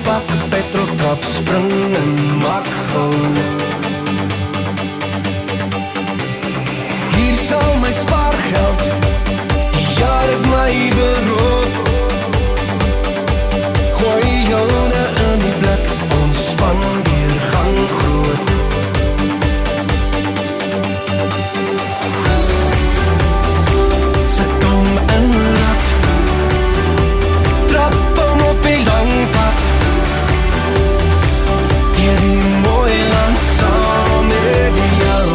Pak petrolkap, spring en maak gou. Hier sal my spaargeld, die jaar het my beroof. Gooi joune in die blik, ontspan weer gang groot. Sit hom in rat, trap hom op die lang pad, deur die mooi land saam met jou.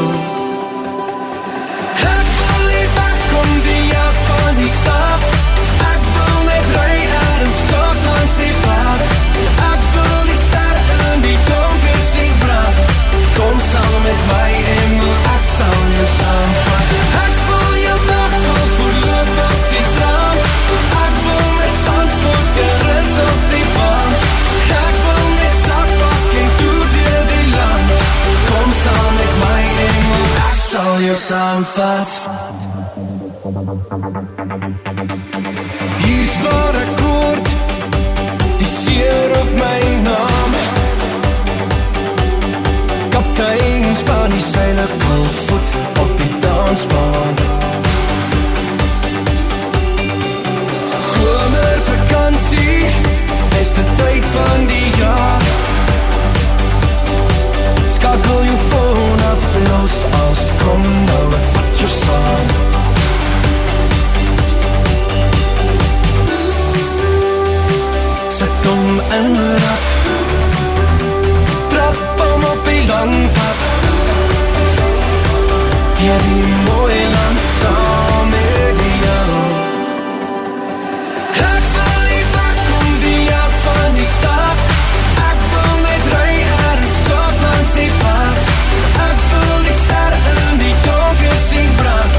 Ek wil nie wegkom die jaar van die stad, ek wil net ry en stop langs die pad. Ek wil die sterre in die donker sien brand, kom saam met my engel, ek sal jou saamvat. Ek wil jou dag al voorloop op die strand, ek wil my Zandvoort rus op die baan. Ek wil net zakpak en toer deur die land, kom saam met my engel, ek sal jou saamvat. Hier's waar ek hoort, die seer op my naam. Kaptein span die seile kalvoet op die dansbaan. Somervakansie is die tyd van die jaar. Skakel jou phone af, los as kom nou, ek vat jou saam. Sit hom in rat, trap hom op die lang pad, deur die mooi land saam met jou. Ek wil nie wegkom die jaar van die stad, ek wil net ry en stop langs die pad. Ek wil die sterre in die donker sien brand,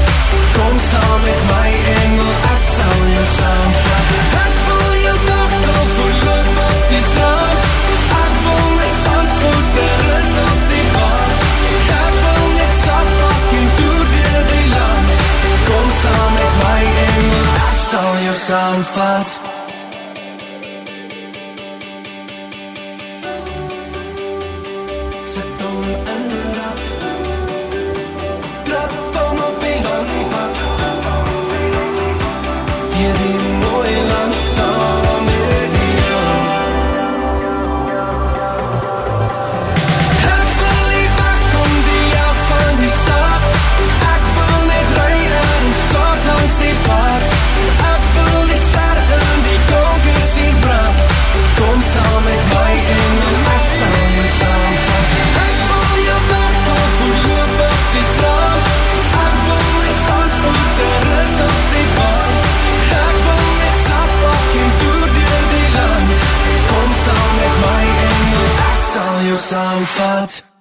kom saam met my engel, ek sal jou saamvat. Ek wil jou dag al voorloop op die strand, ek wil my Zandvoort rus op die baan. Ek wil net zakpak en toer deur die land, kom saam met my engel, ek sal jou saamvat. Sit hom in rat, trap hom op die lang pad, deur die mooi land saam met jou. Ek wil nie wegkom die jaar van die stad, ek wil net ry en stop langs die pad. Ek wil die sterre in die donker sien brand, kom saam met my engel, ek sal jou saamvat. Ek wil jou dag al voorloop op die strand, ek wil my Zandvoort rus op die baan. Ek wil net zakpak en toer deur die land, kom saam met my engel, ek sal jou saamvat.